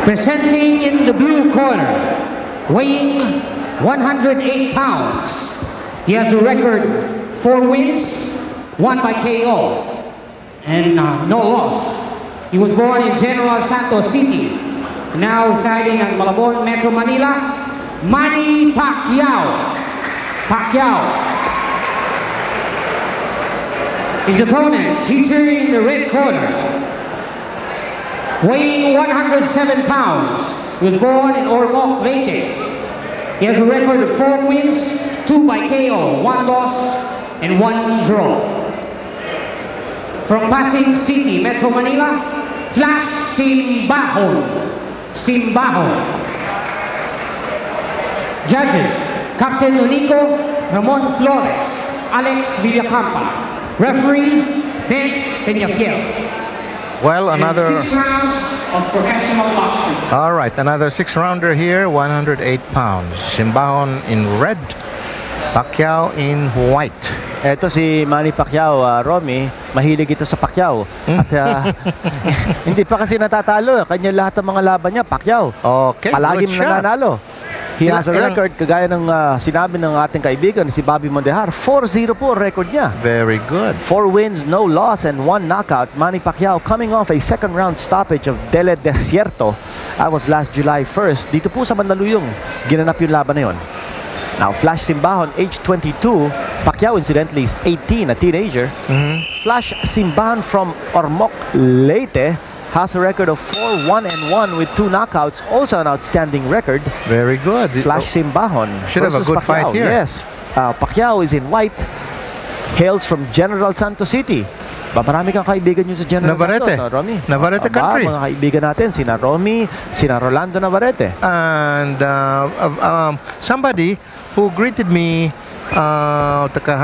Presenting in the blue corner, weighing 108 pounds. He has a record 4 wins, 1 by KO, and no loss. He was born in General Santos City, now residing in Malabon, Metro Manila. Manny Pacquiao. His opponent, featuring in the red corner, weighing 107 pounds. He was born in Ormoc, Leyte. He has a record of 4 wins, 2 by KO, 1 loss, and 1 draw. From Pasig City, Metro Manila, Flash Simbahon. Judges, Captain Nonico Ramon Flores, Alex Villacampa. Referee, Vince Peñafiel. Well, another 6 rounds of professional boxing. all right, another 6-rounder here, 108 pounds. Simbahon in red, Pacquiao in white. Ito si Manny Pacquiao, Romy, mahilig ito sa Pacquiao. At hindi pa kasi natatalo. Kanya lahat ng mga laban niya, Pacquiao. Okay, Palaging good shot. nananalo. He has a record, kagaya ng sinabi ng ating kaibigan, si Bobby Mondejar. 4-0 po record niya. Very good. 4 wins, no loss, and 1 knockout. Manny Pacquiao coming off a second-round stoppage of Dele Desierto. That was last July 1st. Dito po sa Mandaluyong, ginanap yung laban na yun. Now, Flash Simbahon, age 22. Pacquiao, incidentally, is 18, a teenager. Flash Simbahon from Ormoc, Leyte, has a record of 4-1-1 with 2 knockouts. Also an outstanding record. Very good. Flash Simbahon Should have a versus good fight Pacquiao. here. Yes. Pacquiao is in white. Hails from General Santos City. Marami kang kaibigan nyo sa General Navarrete. Santos, no, Romy? Navarrete country. Mga kaibigan natin, sina Romy, sina Rolando Navarrete. And somebody who greeted me,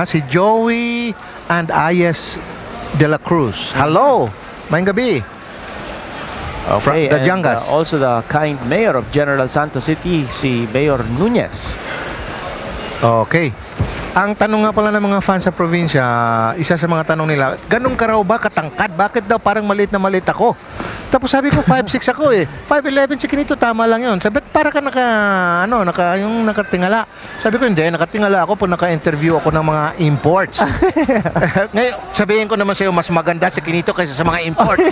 si Joey and Ayes de la Cruz. Hello, mayang gabi. Okay, the and, Jangas. Also the kind mayor of General Santos City, si Mayor Nunez. Okay. Ang tanong nga pala ng mga fans sa probinsya, isa sa mga tanong nila, ganun ka raw ba katangkad? Bakit daw parang maliit na maliit ako? Tapos sabi ko 5'6" ako eh. 5'11" si Kinito, tama lang yun. Sabi, para ka yung nakatingala. Sabi ko, hindi, nakatingala ako pag naka-interview ako ng mga imports. Ngayon, sabihin ko naman sa'yo, mas maganda si Kinito kaysa sa mga imports.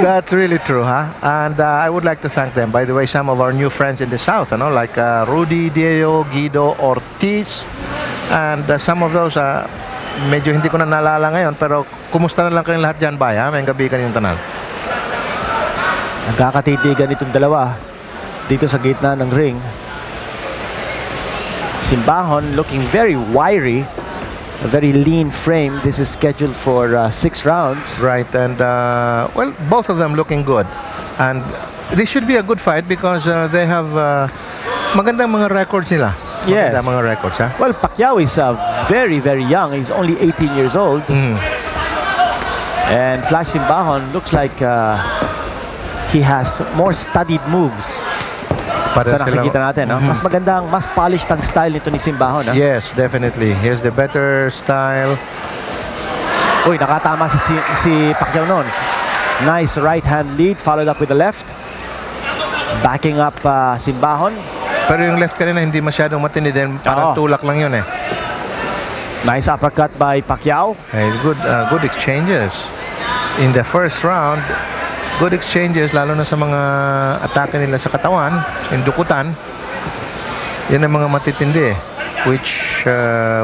That's really true, huh? And I would like to thank them. By the way, some of our new friends in the South, like Rudy Diego, Guido Ortiz, and some of those, medyo hindi ko na naalala ngayon, pero kumusta na lang kayong lahat dyan, bay, ha? Mayang gabi kanyong tanan. Nagkakatitigan itong dalawa dito sa gitna ng ring. Simbahon looking very wiry, a very lean frame. This is scheduled for 6 rounds. Right, and well, both of them looking good. And this should be a good fight because they have magandang mga records nila. Yes. Magandang mga records, ha? Well, Pacquiao is very, very young. He's only 18 years old. And Flash Simbahon looks like he has more studied moves. Sa nakikita natin, no? Mas magandang, mas polished ang style nito ni Simbahon. Yes, definitely. He has the better style. Uy, nakatama si Pacquiao noon. Nice right hand lead, followed up with the left. Backing up Simbahon. Pero yung left kanina hindi masyadong matindi din. Parang tulak lang yun eh. Nice uppercut by Pacquiao. Hey, good exchanges. In the first round, good exchanges, lalo na sa mga atake nila sa katawan, yung dukutan. Yan ang mga matitindi eh, which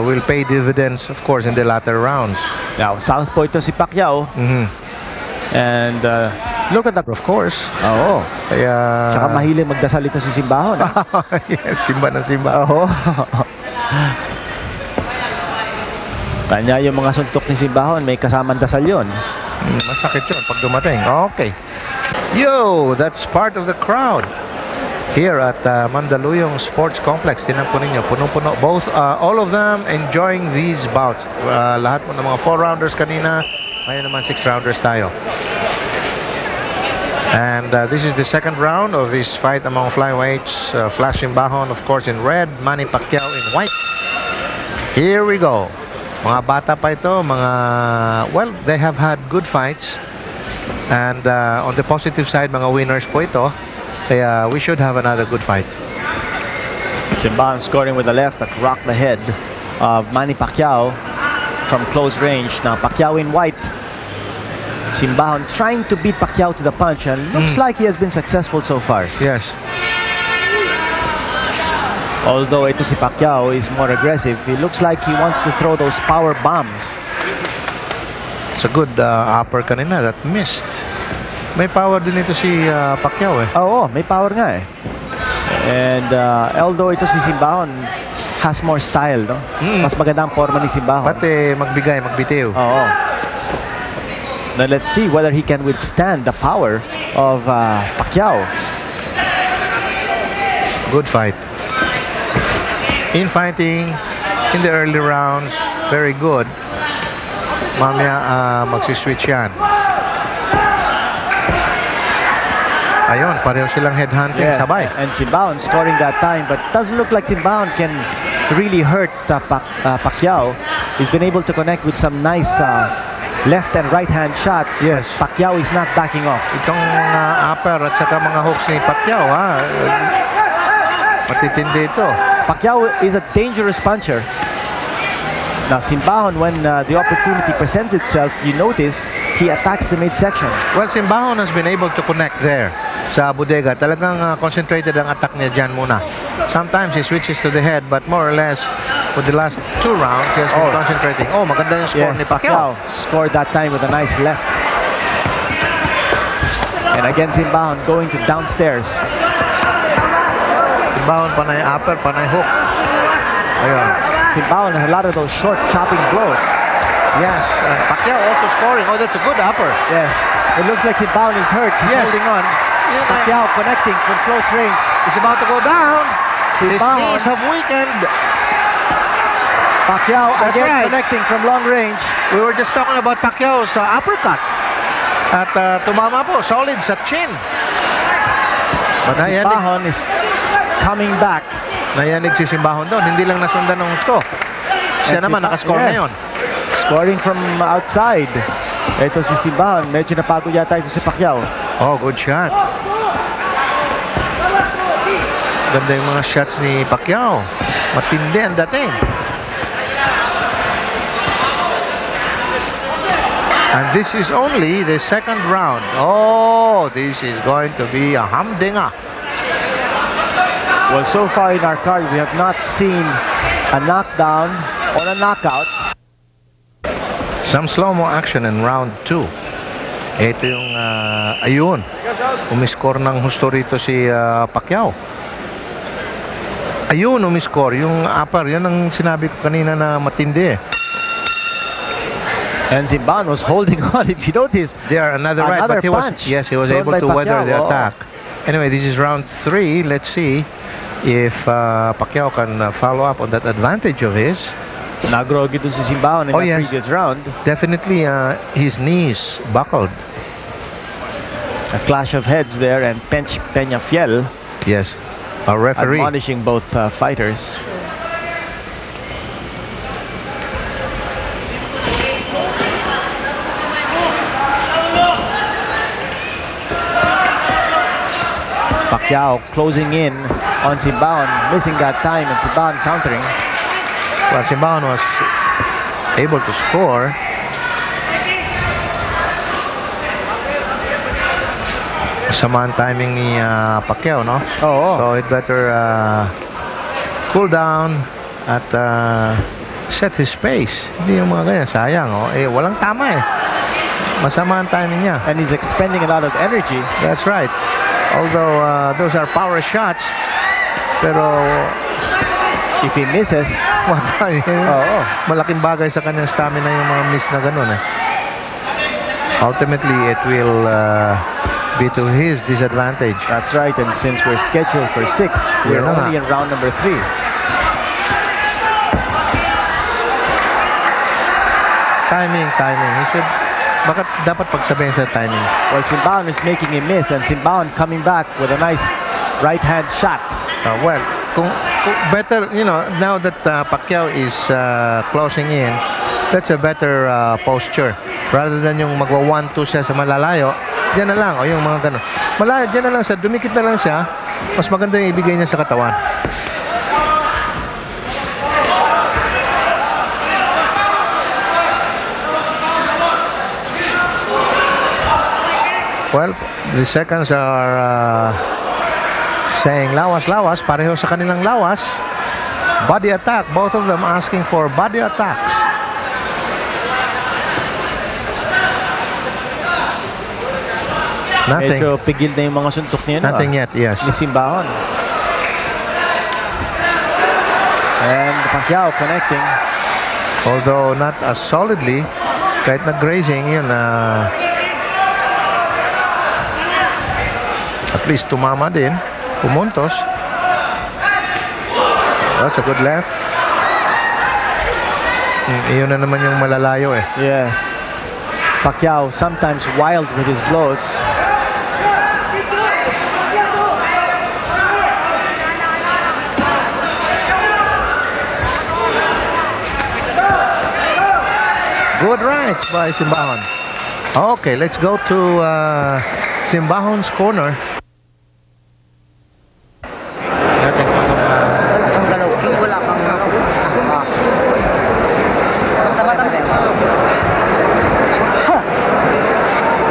will pay dividends, of course, in the latter rounds. Now, southpaw ito si Pacquiao. And look at that. Of course. Oo. Kaya... Tsaka mahilig magdasal ito si Simbahon. Yes, simba na simba. Oo. Kanya yung mga suntok ni Simbahon, may kasamang dasal yun. Masakit yun pag dumating. Okay. Yo, that's part of the crowd here at Mandaluyong Sports Complex. Tinan po ninyo, punong-puno. Both, all of them enjoying these bouts. Lahat mo ng mga 4-rounders kanina. Ngayon naman 6-rounders tayo. And this is the second round of this fight among flyweights. Flash Simbahon, of course, in red. Manny Pacquiao in white. Here we go. Mga bata pa ito, well, they have had good fights. And on the positive side, mga winners po ito. Kaya we should have another good fight. Simbahan scoring with the left that rocked the head of Manny Pacquiao from close range. Now Pacquiao in white. Simbahan trying to beat Pacquiao to the punch, and looks like he has been successful so far. Yes. Although ito si Pacquiao is more aggressive, he looks like he wants to throw those power bombs. It's a good upper kanina that missed. May power din ito si Pacquiao eh. Oo, may power nga eh. And although ito si Simbahan has more style, no? Mas maganda ang forma ni Simbahan. Pati magbigay, magbitiw. Oo. Now let's see whether he can withstand the power of Pacquiao. Good fight. Infighting in the early rounds, very good. Mamaya magsiswitch yan. Ayun, pareho silang headhunting, Yes, sabay. and Simbahan scoring that time, but doesn't look like Simbahan can really hurt Pacquiao. He's been able to connect with some nice left and right hand shots. Yes. Pacquiao is not backing off. Itong upper at saka mga hooks ni Pacquiao, ha? Matitindi ito. Pacquiao is a dangerous puncher. Now Simbahan, when the opportunity presents itself, you notice he attacks the midsection. Well, Simbahan has been able to connect there sa bodega. Talagang concentrated ang attack niya dyan muna. Sometimes he switches to the head, but more or less, for the last 2 rounds, he has been concentrating. Oh, maganda yung score Yes, ni Pacquiao. scored that time with a nice left. And again, Simbahan going to downstairs. Simbahan, panay upper, panay hook. Ayun. Simbahan has a lot of those short chopping blows. Yes, Pacquiao also scoring. Oh, that's a good upper. Yes, it looks like Simbahan is hurt. He's Yes. holding on. Pacquiao connecting from close range. He's about to go down. His Simbahan. knees have weakened. Pacquiao That's again right. connecting from long range. We were just talking about Pacquiao's uppercut. At tumama po, solid sa chin. But Simbahan is coming back. nayanig si Simbahan doon. Hindi lang nasundan ng gusto. Siya And naman nakascore yes, ngayon. Scoring from outside. Ito si Simbahan. Medyo napagod yata ito si Pacquiao. Oh, good shot. Ganda yung mga shots ni Pacquiao. Matindi ang dating. And this is only the second round. Oh, this is going to be a humdinger. Well, so far in our card, we have not seen a knockdown or a knockout. Some slow-mo action in round 2. Ito yung, ayun, umiscore ng husto rito si Pacquiao. Ayun, umiscore. Yung upper, yun ang sinabi ko kanina na matindi eh. And Simbahan was holding on. If you notice, There, another right, but he was, punch yes, he was thrown able by to weather Pacquiao. the Oo. attack. Anyway, this is round 3. Let's see if Pacquiao can follow up on that advantage of his. nagrogi dun si Simbahan in Oh, the yes. previous round. Definitely, his knees buckled. A clash of heads there, and Peñafiel Yes, a referee. admonishing both fighters. Pacquiao closing in on Simbahan, missing that time, and Simbahan countering. Well, Simbahan was able to score. Sama ang timing ni Pacquiao, no? Oo. So it better cool down at set his pace. Hindi yung mga ganyan, sayang, oh. Eh, walang tama eh. Masama ang timing niya. And he's expending a lot of energy. That's right. Although those are power shots, pero If he misses, Oo. Malaking bagay sa kanyang stamina yung mga miss na ganun eh. Ultimately, it will be to his disadvantage. that's right. And since we're scheduled for 6, we're Yan na nga. only in round number 3. Timing. He should, bakit dapat pagsabihin sa timing? Well, Simbahan is making a miss, and Simbahan coming back with a nice right-hand shot. Well, kung better, you know, now that Pacquiao is closing in, that's a better posture. Rather than yung magwa 1-2 siya sa malalayo, Diyan na lang. O yung mga ganun. Malayo, diyan na lang siya. Dumikit na lang siya. Mas maganda yung ibigay niya sa katawan. Well, the seconds are saying lawas-lawas. Pareho sa kanilang lawas. Body attack. Both of them asking for body attacks. Nothing. Medyo pigil na yung mga suntok niya. Nothing yet, yes. Ni Simbahon. And Pacquiao connecting. Although not as solidly. Kahit na grazing, yun at least tumama din. Pumuntos. That's a good left. Iyon na naman yung malalayo eh. Yes. Pacquiao sometimes wild with his blows. Good right by Simbahon. Okay, let's go to Simbahon's corner. Natin kung anong Wala kang galaw. Wala kang Tama-tama.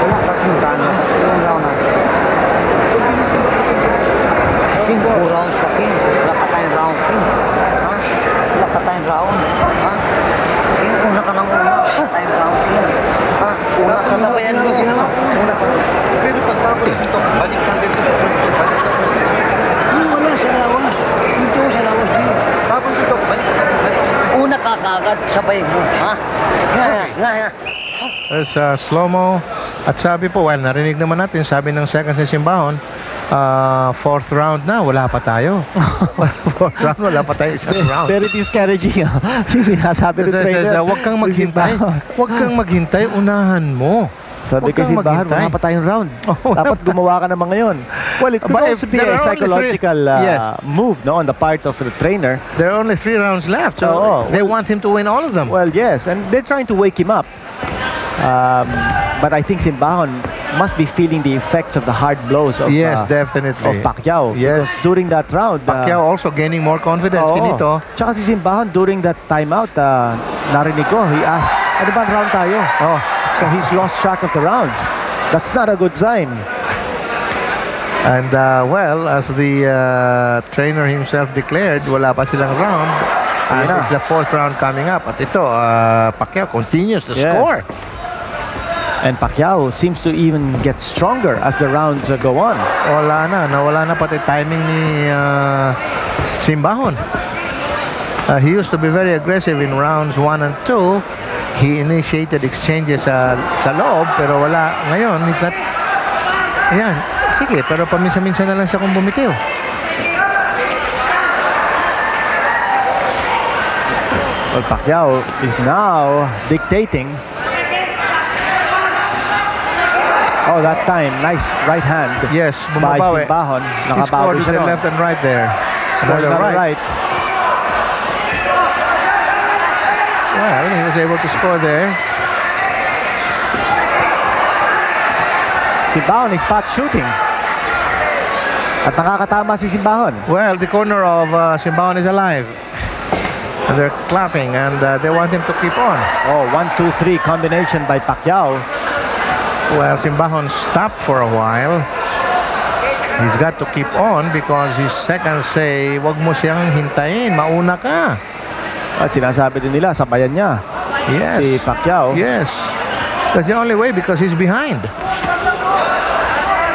Wala tatlong gano. Yung round na. King, 2 rounds ka, King. Wala pa tayong round, King. Ha? Wala pa tayong round. Ha? King, una ka ng una. Wala pa tayong round, King. Ha? Una, sasabayan mo. Una ka. Pero pagtapos ito, balik ka dito sa pwesto, balik sa pwesto. Wala sa lawas. Dito sa lawas, King. Tapos ito, balik sa pwesto. Una ka kagad, sabay mo. Ha? Nga. There's slow-mo. At sabi po, well, narinig naman natin, sabi ng seconds ni Simbahon, 4th round na, wala pa tayo. 4th round, wala pa tayo isang round. Very discouraging. Yung sinasabi ng trainer. Huwag kang maghintay. Huwag kang maghintay, unahan mo. Sabi Huwag kay kang Simbahon, maghintay. wala pa tayong round. Oh, Dapat gumawa ka naman ngayon. Well, it could But also if be there a are only psychological yes. move, no, on the part of the trainer. There are only 3 rounds left, so Oo. they want him to win all of them. Well, yes, and they're trying to wake him up. But I think Simbahon must be feeling the effects of the hard blows of, Yes, of definitely. Pacquiao. Yes. Because during that round, Pacquiao also gaining more confidence. oo. Kinito. Tsaka si Simbahon during that timeout, narinig ko, he asked, ano ba round tayo? Oh, So he's lost track of the rounds. That's not a good sign. and well, as the trainer himself declared, wala pa silang round. And Ayan na. it's the 4th round coming up. At ito, Pacquiao continues to Yes. score. And Pacquiao seems to even get stronger as the rounds go on. Nawala na pati timing ni Simbahon. He used to be very aggressive in rounds 1 and 2. He initiated exchanges sa loob, pero wala. Ngayon, he's not. Ayan, sige, pero paminsan-minsan na lang siya kung bumitiw. Well, Pacquiao is now dictating. Oh, that time, nice right hand Yes, by bumabawi. Simbahon. He Nakabawi scored with siya the nun. left and right there. Scored Another another right. Well, he was able to score there. Simbahon is spot shooting. At nakakatama si Simbahon. Well, the corner of Simbahon is alive. And they're clapping, and they want him to keep on. Oh, 1-2-3 combination by Pacquiao. Well, Simbahon stopped for a while. He's got to keep on because his seconds say, wag mo siyang hintayin, mauna ka. At sinasabi din nila, sabayan niya Yes. si Pacquiao. Yes. That's the only way because he's behind.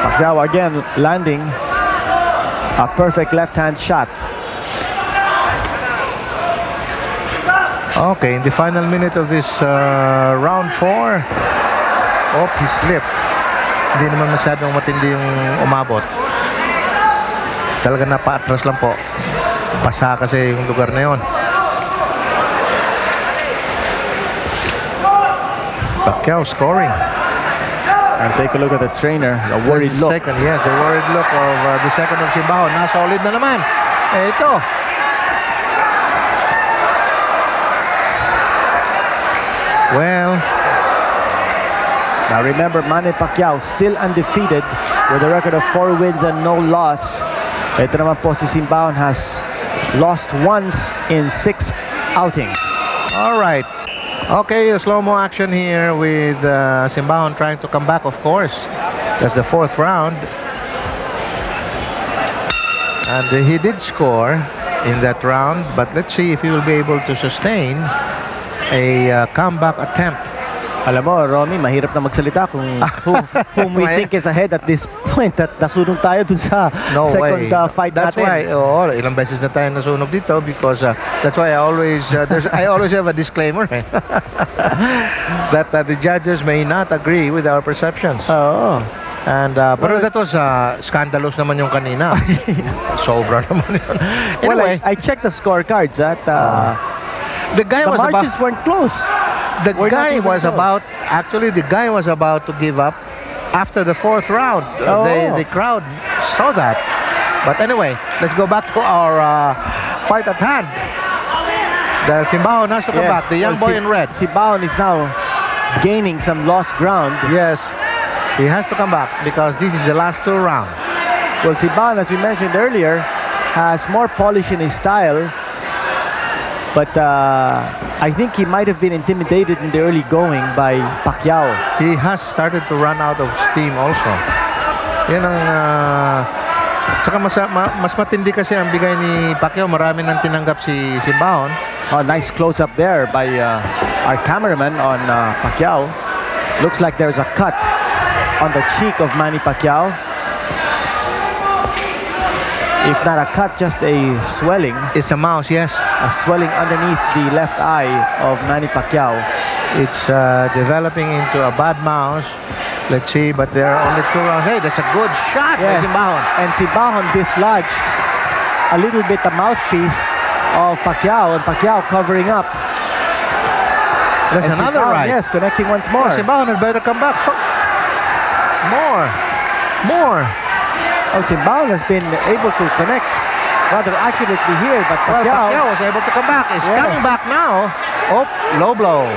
Pacquiao again landing a perfect left-hand shot. Okay, in the final minute of this round 4, he slipped. Hindi naman masyadong matindi yung umabot. Talaga napaatras lang po. Basa kasi yung lugar na yun. Pacquiao scoring. And take a look at the trainer, the worried This is look. Second, yes, the worried look of the second of Simbahon. Solid na naman. Ito. Well, Now remember, Manny Pacquiao still undefeated with a record of 4 wins and no loss. Ito naman po si Simbahon has lost once in 6 outings. All right. Okay, a slow-mo action here with Simbahon trying to come back, of course. That's the 4th round. And he did score in that round, but let's see if he will be able to sustain a comeback attempt. Alam mo, Romy, mahirap na magsalita kung whom we think is ahead at this point. At nasunog tayo dun sa second fight that's natin. Why, ilang beses na tayo nasunog dito because that's why I always I always have a disclaimer that the judges may not agree with our perceptions. Oo. And pero that was scandalous naman yung kanina. Sobra naman yun. Anyway, I checked the scorecards at the guy the was margins weren't close. The guy was about to give up after the 4th round. The crowd saw that. But anyway, let's go back to our fight at hand. The Simbahon has to come back. The young boy in red. Simbahon is now gaining some lost ground. Yes, he has to come back because this is the last 2 rounds. Well, Simbahon, as we mentioned earlier, has more polish in his style. But I think he might have been intimidated in the early going by Pacquiao. He has started to run out of steam also. Yan ang... Tsaka mas matindi kasi ang bigay ni Pacquiao. Marami nang tinanggap si Simbahon. Oh, nice close-up there by our cameraman on Pacquiao. Looks like there's a cut on the cheek of Manny Pacquiao. If not a cut, just a swelling. It's a mouse, yes. A swelling underneath the left eye of Manny Pacquiao. It's developing into a bad mouse. Let's see, but there are only 2 rounds. Hey, that's a good shot by Simbahon. And Simbahon dislodged a little bit the mouthpiece of Pacquiao, and Pacquiao covering up. That's another Simbahon, right. Yes, connecting once more. Simbahon had better come back. More. Oh, Simbahon has been able to connect rather accurately here, but Pacquiao was able to come back. He's coming back now. Oh, low blow.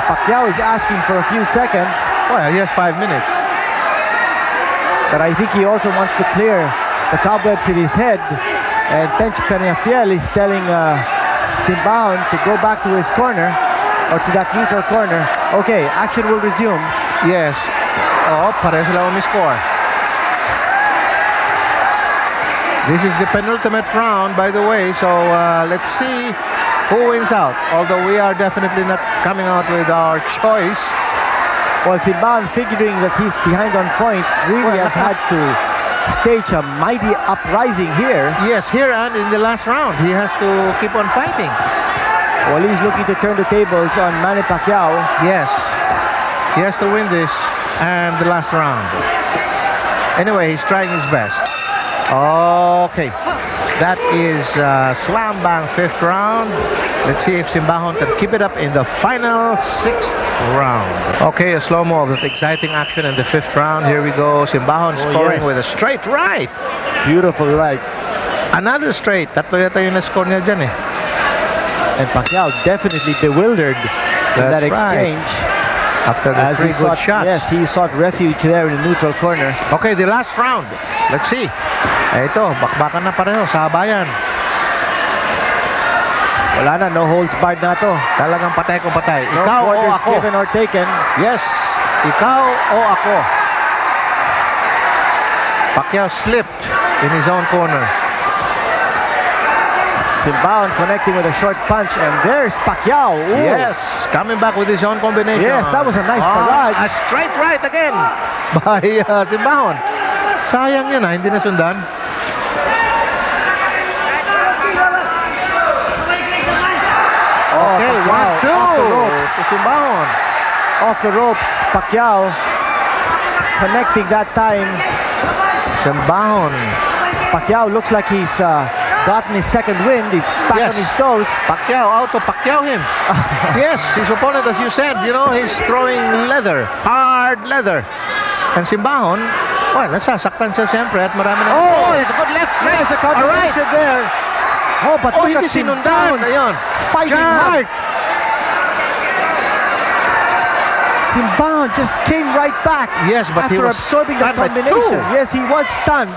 Pacquiao is asking for a few seconds. Well, he has 5 minutes. But I think he also wants to clear the cobwebs in his head. And Pench Peñafiel is telling Simbahon to go back to his corner, or to that neutral corner. Okay, action will resume. Yes. Oh, pareho sila umiscore. This is the penultimate round, by the way. So let's see who wins out. Although we are definitely not coming out with our choice. Well, Simbahon, figuring that he's behind on points, really has had to stage a mighty uprising here. Yes, here and in the last round. He has to keep on fighting. Well, he's looking to turn the tables on Manny Pacquiao. Yes. He has to win this and the last round. Anyway, he's trying his best. Okay. That is slam bang 5th round. Let's see if Simbahon can keep it up in the final 6th round. Okay, a slow-mo of that exciting action in the 5th round. Here we go. Simbahon scoring with a straight right. Beautiful right. Another straight. Tatlo yata yung na-score niya dyan eh. And Pacquiao definitely bewildered in that exchange. Right. After the 3 good shots. Yes, he sought refuge there in the neutral corner. Okay, the last round. Let's see. Ito, bakbakan na pareho, sabayan. Wala na, no holds barred na to. Talagang patay kung patay. No Ikaw o quarters ako. given or taken. Yes, ikaw o ako. Pacquiao slipped in his own corner. Simbahon connecting with a short punch, and there's Pacquiao. Ooh. Yes, coming back with his own combination. Yes, that was a nice barrage. A straight right again by Simbahon. Sayang yun hindi nasundan. Okay, Pacquiao, 1-2 to Simbahon. Off the ropes, Pacquiao connecting that time. Simbahon. Pacquiao looks like he's gotten his second win. He's back on his toes. Pacquiao out to Pacquiao him. Yes, his opponent, as you said, he's throwing leather, hard leather. And Simbahon, well, nasasaktan siya siyempre at marami na... Oh, it's a good left straight. There's a combination there. Oh, but Oh, look hindi at sinundan. Simbahon Ayun. fighting Jab. hard. Simbahon just came right back. Yes, but he after was absorbing the stunned by combination. two. Yes, he was stunned.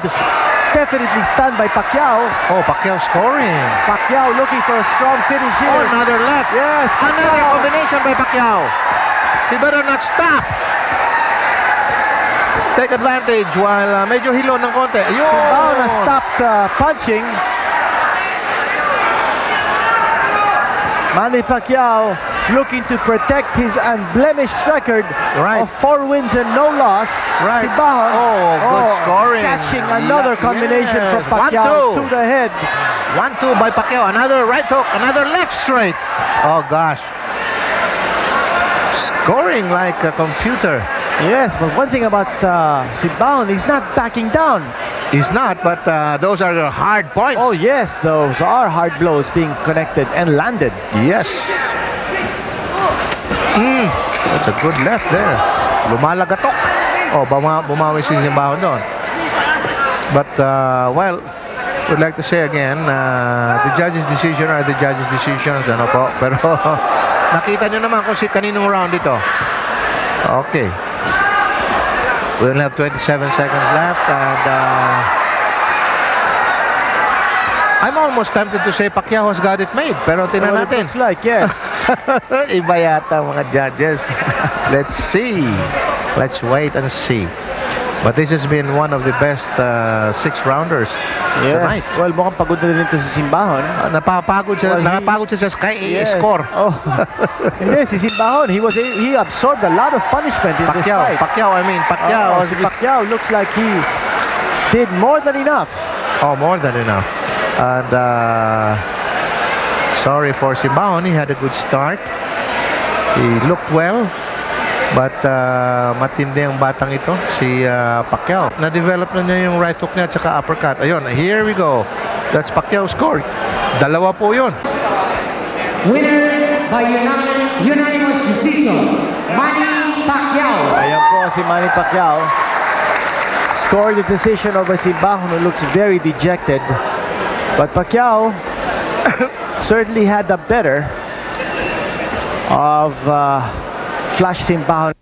Definitely stunned by Pacquiao. Oh, Pacquiao scoring. Pacquiao looking for a strong finish Oh, here. another left. Yes, Another Pacquiao. combination by Pacquiao. He better not stop. Take advantage while medyo hilon ng konti. Ayun. Simbahon has stopped punching. Manny Pacquiao looking to protect his unblemished record Right. of 4 wins and no loss. Right. Simbahon, Oh, good scoring. catching another combination Yes. from Pacquiao 1-2. to the head. 1-2 by Pacquiao. Another right hook. Another left straight. Oh, gosh. Scoring like a computer. Yes, but one thing about Simbahon, he's not backing down. He's not, but those are the hard points. Oh yes, those are hard blows being connected and landed. Yes. That's a good left there. Lumalagatok. Oh, bumawi si Simbahon doon. But, well, would like to say again, the judge's decision are the judge's decisions. Ano po? Pero, nakita nyo naman kung kaninong round ito. Okay. We'll have 27 seconds left and I'm almost tempted to say Pacquiao has got it made, pero tingnan Well, it natin. looks like, yes. Iba yata mga judges. Let's see. Let's wait and see. But this has been one of the best 6-rounders tonight. Yes. Well, mukhang pagod na rin ito si Simbahon. Napapagod siya, Well, nakapagod siya sa score. Oh. Hindi, si Simbahon, he absorbed a lot of punishment in this fight. Pacquiao, Si Pacquiao looks like he did more than enough. Oh, more than enough. And sorry for Simbahon, he had a good start. He looked well. But matindi ang batang ito, si Pacquiao. Na-develop na niya yung right hook niya at saka uppercut. Ayun, here we go. That's Pacquiao score. Dalawa po yun. Winner by unanimous decision, Manny Pacquiao. Ayan po si Manny Pacquiao. Scored the decision over Simbahon, who looks very dejected. But Pacquiao certainly had the better of Flash Simbahon.